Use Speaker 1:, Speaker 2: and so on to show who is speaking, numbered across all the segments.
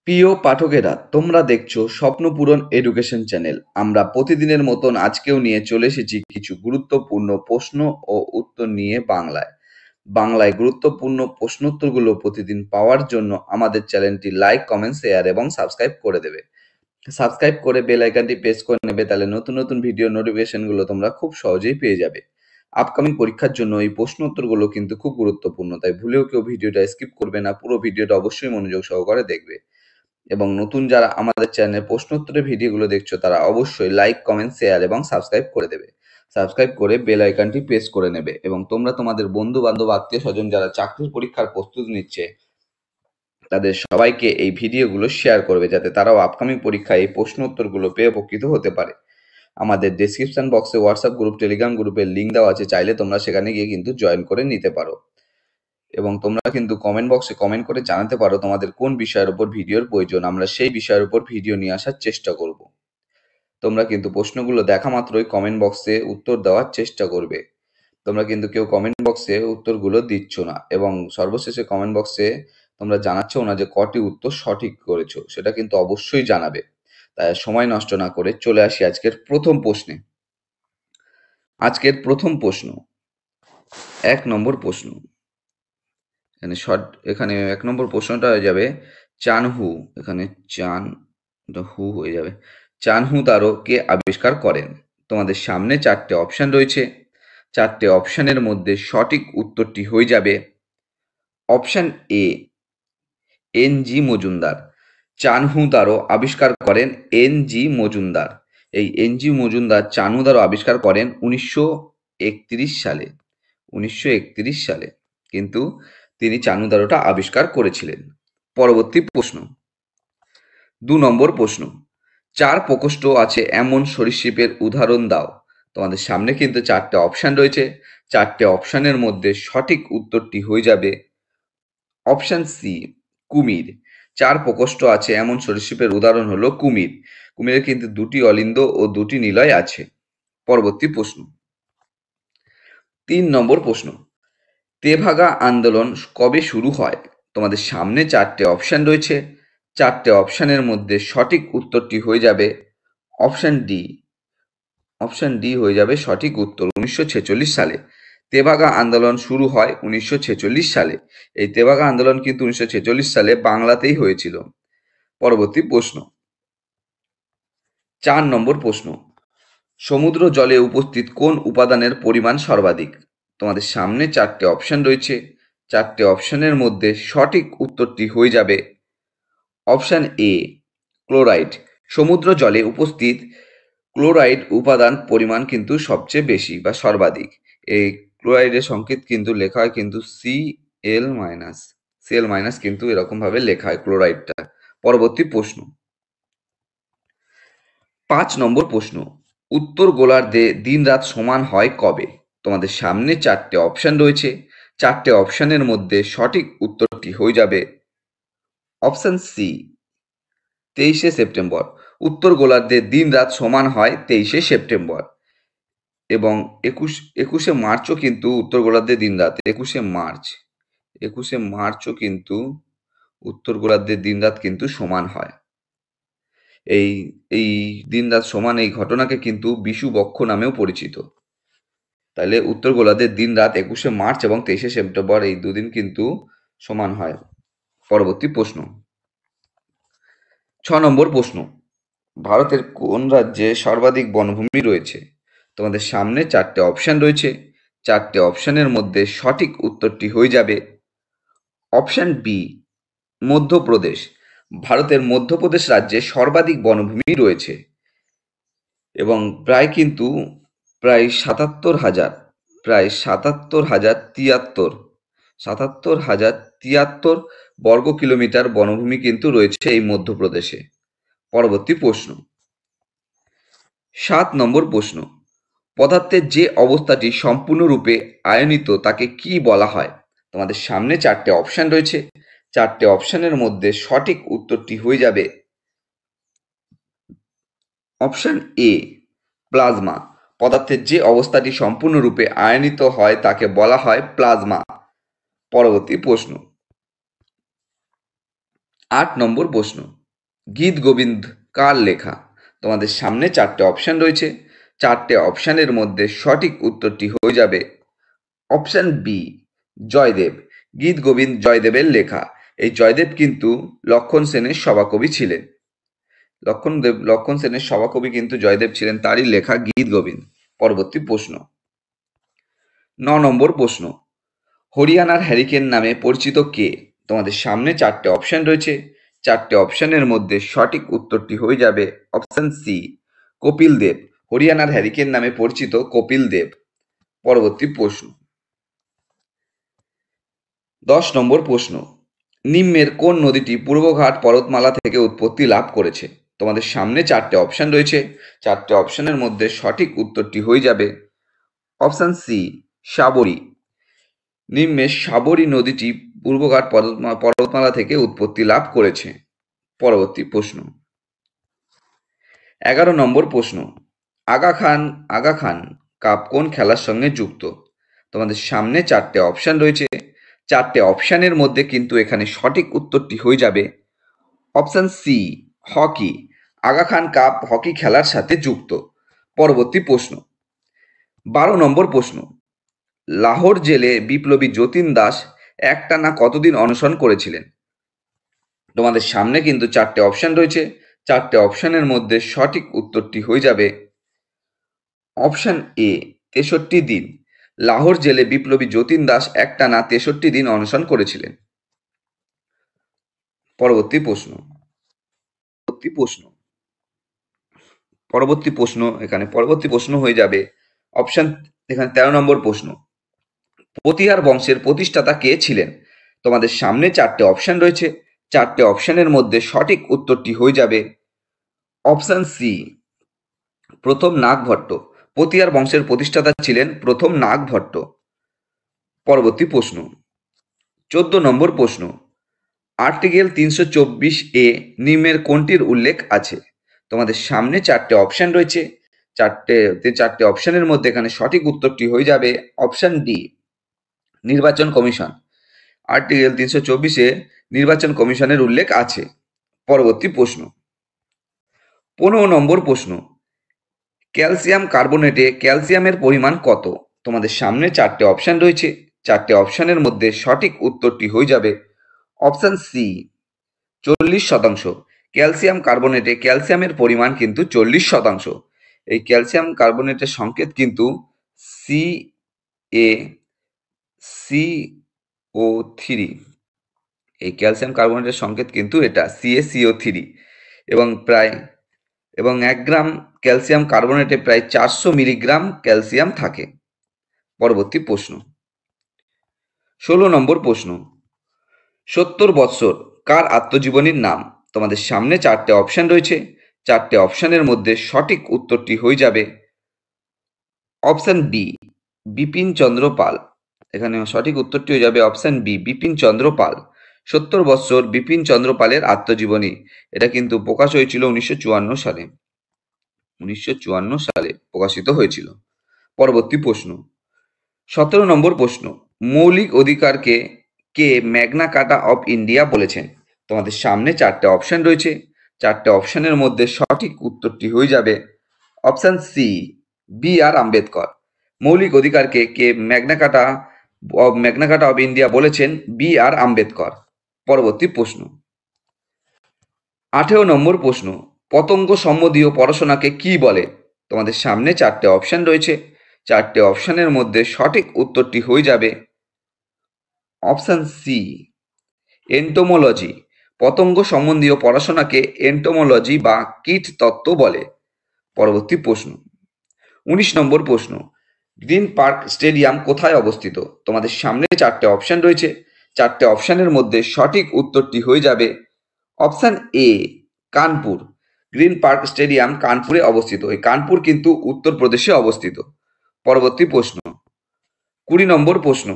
Speaker 1: প্রিয় পাঠকেরা, তোমরা দেখছো স্বপ্নপূরণ এডুকেশন চ্যানেল। আমরা প্রতিদিনের মতন আজকেও নিয়ে চলে এসেছি কিছু গুরুত্বপূর্ণ প্রশ্ন ও উত্তর নিয়ে বাংলায় গুরুত্বপূর্ণ প্রশ্নোত্তরগুলো প্রতিদিন পাওয়ার জন্য আমাদের চ্যানেলটি লাইক, কমেন্ট, শেয়ার এবং সাবস্ক্রাইব করে দেবে। সাবস্ক্রাইব করে বেল আইকনটি প্রেস করে নেবে, তাহলে নতুন নতুন ভিডিও নোটিফিকেশনগুলো তোমরা খুব সহজেই পেয়ে যাবে। আপকামিং পরীক্ষার জন্য এই প্রশ্ন উত্তরগুলো কিন্তু খুব গুরুত্বপূর্ণ, তাই ভুলেও কেউ ভিডিওটা স্কিপ করবে না, পুরো ভিডিওটা অবশ্যই মনোযোগ সহকারে দেখবে। এবং নতুন যারা আমাদের চ্যানেলে প্রশ্ন উত্তরের ভিডিওগুলো দেখছো তারা অবশ্যই লাইক, কমেন্ট, শেয়ার এবং সাবস্ক্রাইব করে দেবে। সাবস্ক্রাইব করে বেল আইকনটি প্রেস করে নেবে এবং তোমরা তোমাদের বন্ধু বান্ধব, আত্মীয় স্বজন যারা চাকরির পরীক্ষার প্রস্তুতি নিচ্ছে তাদের সবাইকে এই ভিডিওগুলো শেয়ার করবে, যাতে তারাও আপকামিং পরীক্ষায় এই প্রশ্ন উত্তরগুলো পেয়ে উপকৃত হতে পারে। আমাদের ডেসক্রিপশন বক্সে হোয়াটসঅ্যাপ গ্রুপ, টেলিগ্রাম গ্রুপের লিঙ্ক দেওয়া আছে, চাইলে তোমরা সেখানে গিয়ে কিন্তু জয়েন করে নিতে পারো। এবং তোমরা কিন্তু কমেন্ট বক্সে কমেন্ট করে জানাতে পারো তোমাদের কোন বিষয়ের উপর ভিডিওর প্রয়োজন, আমরা সেই বিষয়ের উপর ভিডিও নিয়ে আসার চেষ্টা করব। তোমরা কিন্তু প্রশ্নগুলো দেখা মাত্রই কমেন্ট বক্সে উত্তর দেওয়ার চেষ্টা করবে। তোমরা কিন্তু কেউ কমেন্ট বক্সে উত্তরগুলো দিচ্ছ না, এবং সর্বশেষে কমেন্ট বক্সে তোমরা জানাচ্ছ না যে কটি উত্তর সঠিক করেছো, সেটা কিন্তু অবশ্যই জানাবে। তাই সময় নষ্ট না করে চলে আসি আজকের প্রথম প্রশ্নে। আজকের প্রথম প্রশ্ন, 1 নম্বর প্রশ্ন। এখানে 1 নম্বর প্রশ্নটা হয়ে যাবে চানহু। এখানে চান হু হয়ে যাবে। চানহু তারো কে আবিষ্কার করেন? তোমাদের সামনে 4টে অপশন রয়েছে। 4টে অপশনের মধ্যে সঠিক উত্তরটি হয়ে যাবে অপশন এ, এন.জি. মজুমদার। চানহু তারো আবিষ্কার করেন এন.জি. মজুমদার। এই এন.জি. মজুমদার চানহু তারো আবিষ্কার করেন 1931 সালে। 1931 সালে কিন্তু তিনি চানহু তারোটা আবিষ্কার করেছিলেন। পরবর্তী প্রশ্ন, 2 নম্বর প্রশ্ন। 4 প্রকোষ্ঠ আছে এমন সরীসৃপের উদাহরণ দাও। তোমাদের সামনে কিন্তু 4টে অপশন রয়েছে। 4টে অপশনের মধ্যে সঠিক উত্তরটি হয়ে যাবে অপশন সি, কুমির। 4 প্রকোষ্ঠ আছে এমন সরীসৃপের উদাহরণ হলো কুমির। কুমিরের কিন্তু 2টি অলিন্দ ও 2টি নিলয় আছে। পরবর্তী প্রশ্ন, 3 নম্বর প্রশ্ন। তেভাগা আন্দোলন কবে শুরু হয়? তোমাদের সামনে 4টে অপশন রয়েছে। 4টে অপশনের মধ্যে সঠিক উত্তরটি হয়ে যাবে অপশন ডি। অপশন ডি হয়ে যাবে সঠিক উত্তর, 1946 সালে। তেভাগা আন্দোলন শুরু হয় 1946 সালে। এই তেভাগা আন্দোলন কিন্তু 1946 সালে বাংলাতেই হয়েছিল। পরবর্তী প্রশ্ন, 4 নম্বর প্রশ্ন। সমুদ্র জলে উপস্থিত কোন উপাদানের পরিমাণ সর্বাধিক? তোমাদের সামনে 4টে অপশন রয়েছে। 4টে অপশনের মধ্যে সঠিক উত্তরটি হয়ে যাবে অপশন এ, ক্লোরাইড। সমুদ্র জলে উপস্থিত ক্লোরাইড উপাদান পরিমাণ কিন্তু সবচেয়ে বেশি বা সর্বাধিক। এই ক্লোরাইডের সংকেত কিন্তু লেখা হয় কিন্তু Cl-, কিন্তু এরকম ভাবে লেখা হয় ক্লোরাইডটা। পরবর্তী প্রশ্ন, 5 নম্বর প্রশ্ন। উত্তর গোলার্ধে দিন রাত সমান হয় কবে? তোমাদের সামনে 4টে অপশন রয়েছে। 4টে অপশনের মধ্যে সঠিক উত্তরটি হয়ে যাবে অপশন সি, 23শে সেপ্টেম্বর। উত্তর গোলার্ধে দিন রাত সমান হয় 23শে সেপ্টেম্বর। এবং 21শে মার্চও কিন্তু উত্তর গোলার্ধে দিন রাত 21শে মার্চও কিন্তু উত্তর গোলার্ধে দিন রাত কিন্তু সমান হয়। এই এই দিন রাত সমান এই ঘটনাকে কিন্তু বিষুবক্ষ নামেও পরিচিত। তাহলে উত্তর গোলার্ধের দিন রাত 21শে মার্চ এবং 23শে সেপ্টেম্বর এই দুদিন কিন্তু সমান হয়। পরবর্তী প্রশ্ন, 6 নম্বর প্রশ্ন। ভারতের কোন রাজ্যে সর্বাধিক বনভূমি রয়েছে? তোমাদের সামনে 4টে অপশন রয়েছে। 4টে অপশনের মধ্যে সঠিক উত্তরটি হয়ে যাবে অপশন বি, মধ্যপ্রদেশ। ভারতের মধ্যপ্রদেশ রাজ্যে সর্বাধিক বনভূমি রয়েছে এবং প্রায় 77,073 বর্গ কিলোমিটার বনভূমি কিন্তু রয়েছে এই মধ্যপ্রদেশে। পরবর্তী প্রশ্ন, 7 নম্বর প্রশ্ন। পদার্থের যে অবস্থাটি সম্পূর্ণরূপে আয়নিত তাকে কি বলা হয়? তোমাদের সামনে 4টে অপশন রয়েছে। 4টে অপশনের মধ্যে সঠিক উত্তরটি হয়ে যাবে অপশন এ, প্লাজমা। পদার্থের যে অবস্থাটি সম্পূর্ণরূপে আয়নিত হয় তাকে বলা হয় প্লাজমা। পরবর্তী প্রশ্ন, 8 নম্বর প্রশ্ন। গীত গোবিন্দ কার লেখা? তোমাদের সামনে চারটে অপশন রয়েছে, চারটে অপশনের মধ্যে সঠিক উত্তরটি হয়ে যাবে অপশন বি, জয়দেব। গীত গোবিন্দ জয়দেবের লেখা। এই জয়দেব কিন্তু লক্ষণ সেনের সভাকবি ছিলেন। লক্ষণ সেনের সভাকবি কিন্তু জয়দেব ছিলেন, তারই লেখা গীত গোবিন্দ। পরবর্তী প্রশ্ন, 9 নম্বর প্রশ্ন, হরিয়ানার হ্যারিকেন নামে পরিচিত কে? তোমাদের সামনে চারটে অপশন রয়েছে, চারটে অপশনের মধ্যে সঠিক উত্তরটি হয়ে যাবে অপশন সি, কপিল দেব। হরিয়ানার হ্যারিকেন নামে পরিচিত কপিল দেব। পরবর্তী প্রশ্ন, 10 নম্বর প্রশ্ন, নিম্নের কোন নদীটি পূর্বঘাট পর্বতমালা থেকে উৎপত্তি লাভ করেছে? তোমাদের সামনে চারটে অপশন রয়েছে, চারটে অপশনের মধ্যে সঠিক উত্তরটি হয়ে যাবে অপশন সি, সাবরী। নিম্নের সাবরী নদীটি পূর্বঘাট পর্বতমালা থেকে উৎপত্তি লাভ করেছে। পরবর্তী প্রশ্ন, 11 নম্বর প্রশ্ন, আগা খান কাপ কোন খেলার সঙ্গে যুক্ত? তোমাদের সামনে চারটে অপশন রয়েছে, চারটে অপশনের মধ্যে কিন্তু এখানে সঠিক উত্তরটি হয়ে যাবে option C, hockey. Aga Khan cup hockey খেলার সাথে যুক্ত। পরবর্তী প্রশ্ন, 12 নম্বর প্রশ্ন, লাহোর জেলে বিপ্লবী যতীন দাস একটানা কতদিন অনশন করেছিলেন? তোমাদের সামনে কিন্তু চারটে অপশন রয়েছে, চারটে অপশনের মধ্যে সঠিক উত্তরটি হয়ে যাবে অপশন এ, 63 দিন। লাহোর জেলে বিপ্লবী যতীন দাস একটানা 63 দিন অনশন করেছিলেন। পরবর্তী প্রশ্ন, পরবর্তী প্রশ্ন হয়ে যাবে অপশন, এখানে 13 নম্বর প্রশ্ন, প্রতিহার বংশের প্রতিষ্ঠাতা কে ছিলেন? তোমাদের সামনে চারটে অপশন রয়েছে, চারটে অপশনের মধ্যে সঠিক উত্তরটি হয়ে যাবে অপশন সি, প্রথম নাগভট্ট। প্রতিহার বংশের প্রতিষ্ঠাতা ছিলেন প্রথম নাগভট্ট। পরবর্তী প্রশ্ন, 14 নম্বর প্রশ্ন, আর্টিকেল 324 এ নিম্নের কোনটির উল্লেখ আছে? তোমাদের সামনে চারটে অপশন রয়েছে, চারটে অপশনের মধ্যে এখানে সঠিক উত্তরটি হয়ে যাবে অপশন ডি, নির্বাচন কমিশন। আর্টিকেল 324-এ নির্বাচন কমিশনের উল্লেখ আছে। পরবর্তী প্রশ্ন, 15 নম্বর প্রশ্ন, ক্যালসিয়াম কার্বনেটে ক্যালসিয়ামের পরিমাণ কত? তোমাদের সামনে চারটে অপশন রয়েছে, চারটে অপশনের মধ্যে সঠিক উত্তরটি হয়ে যাবে অপশন সি, 40%। ক্যালসিয়াম কার্বনেটে ক্যালসিয়ামের পরিমাণ কিন্তু 40%। এই ক্যালসিয়াম কার্বনেটের সংকেত কিন্তু CaCO3। এই ক্যালসিয়াম কার্বনেটের সংকেত কিন্তু এটা CaCO3 এবং 1 গ্রাম ক্যালসিয়াম কার্বনেটে প্রায় 400 মিলিগ্রাম ক্যালসিয়াম থাকে। পরবর্তী প্রশ্ন, 16 নম্বর প্রশ্ন, 70 বৎসর কার আত্মজীবনীর নাম? তোমাদের সামনে চারটে অপশন রয়েছে, চারটে অপশনের মধ্যে সঠিক উত্তরটি হয়ে যাবে অপশন বি, বিপিন চন্দ্র পাল। এখানে সঠিক উত্তরটি হয়ে যাবে অপশন বি, বিপিন চন্দ্র পাল। 70 বৎসর বিপিন চন্দ্র পালের আত্মজীবনী। এটা কিন্তু প্রকাশ হয়েছিল 1954 সালে। 1954 সালে প্রকাশিত হয়েছিল। পরবর্তী প্রশ্ন, 17 নম্বর প্রশ্ন, মৌলিক অধিকারকে কে ম্যাগনা কার্টা অফ ইন্ডিয়া বলেছেন? তোমাদের সামনে চারটে অপশন রয়েছে, চারটে অপশনের মধ্যে সঠিক উত্তরটি হয়ে যাবে অপশন সি, B.R. আম্বেদকর। মৌলিক অধিকারকে কে ম্যাগনা কার্টা অফ ইন্ডিয়া বলেছেন? B.R. আম্বেদকর। পরবর্তী প্রশ্ন, 18 নম্বর প্রশ্ন, পতঙ্গ সম্বন্ধীয় পড়াশোনাকে কি বলে? তোমাদের সামনে চারটে অপশন রয়েছে, চারটে অপশনের মধ্যে সঠিক উত্তরটি হয়ে যাবে অপশন সি, এন্টোমোলজি। পতঙ্গ সম্বন্ধীয় পড়াশোনাকে এন্টোমোলজি বা কীট তত্ত্ব বলে। পরবর্তী প্রশ্ন, 19 নম্বর প্রশ্ন, গ্রিন পার্ক স্টেডিয়াম কোথায় অবস্থিত? তোমাদের সামনে চারটে অপশন রয়েছে, চারটে অপশনের মধ্যে সঠিক উত্তরটি হয়ে যাবে option A, Kanpur. Green park stadium কানপুরে অবস্থিত। এই কানপুর কিন্তু উত্তরপ্রদেশে অবস্থিত। পরবর্তী প্রশ্ন, 20 নম্বর প্রশ্ন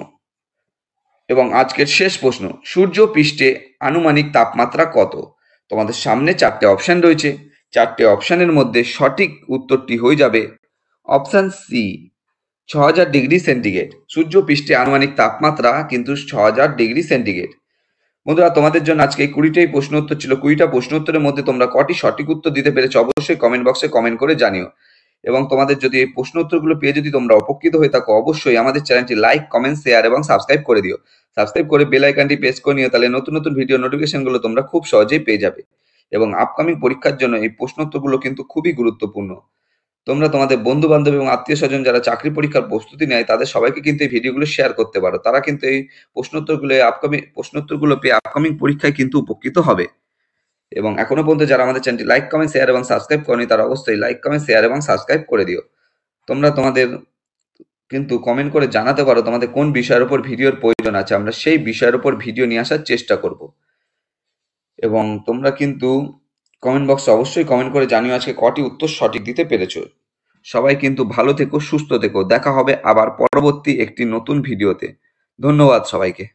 Speaker 1: এবং আজকের শেষ প্রশ্ন, সূর্য পৃষ্ঠে আনুমানিক তাপমাত্রা কত? তোমাদের সামনে চারটে অপশন রয়েছে, চারটে অপশনের মধ্যে সঠিক উত্তরটি হয়ে যাবে অপশন সি, 6000 ডিগ্রি সেন্টিগ্রেড। সূর্য পৃষ্ঠে আনুমানিক তাপমাত্রা কিন্তু 6000 ডিগ্রি সেন্টিগ্রেড। বন্ধুরা, তোমাদের জন্য আজকে এই 20টাই প্রশ্ন উত্তর ছিল। 20টা প্রশ্ন উত্তরের মধ্যে তোমরা কটি সঠিক উত্তর দিতে পেরেছো অবশ্যই কমেন্ট বক্সে কমেন্ট করে জানিও। এবং তোমাদের যদি এই প্রশ্ন উত্তরগুলো পেয়ে যদি তোমরা উপকৃত হয়ে থাকো, অবশ্যই আমাদের চ্যানেলটি লাইক, কমেন্ট, শেয়ার এবং সাবস্ক্রাইব করে দিও। সাবস্ক্রাইব করে বেল আইকনটি প্রেস করে নিও, তাহলে নতুন নতুন ভিডিও নোটিফিকেশনগুলো তোমরা খুব সহজেই পেয়ে যাবে। এবং আপকামিং পরীক্ষার জন্য এই প্রশ্ন উত্তরগুলো কিন্তু খুবই গুরুত্বপূর্ণ। তোমরা তোমাদের বন্ধু বান্ধব এবং আত্মীয় স্বজন যারা চাকরি পরীক্ষার প্রস্তুতি নেয় তাদের সবাইকে কিন্তু এই ভিডিওগুলো শেয়ার করতে পারো। তারা কিন্তু এই প্রশ্ন উত্তরগুলো পেয়ে আপকামিং পরীক্ষায় কিন্তু উপকৃত হবে। এবং এখনো পর্যন্ত যারা আমাদের চ্যানেলটি লাইক, কমেন্ট, শেয়ার এবং সাবস্ক্রাইব করনি তারা অবশ্যই লাইক, কমেন্ট, শেয়ার এবং সাবস্ক্রাইব করে দিও। তোমরা তোমাদের কিন্তু কমেন্ট করে জানাতে পারো তোমাদের কোন বিষয়ের উপর ভিডিওর প্রয়োজন আছে, আমরা সেই বিষয়ের উপর ভিডিও নিয়ে আসার চেষ্টা করব। এবং তোমরা কিন্তু কমেন্ট বক্সে অবশ্যই কমেন্ট করে জানিও আজকে কটি উত্তর সঠিক দিতে পেরেছো। সবাই কিন্তু ভালো থেকো, সুস্থ থেকো। দেখা হবে আবার পরবর্তী একটি নতুন ভিডিওতে। ধন্যবাদ সবাইকে।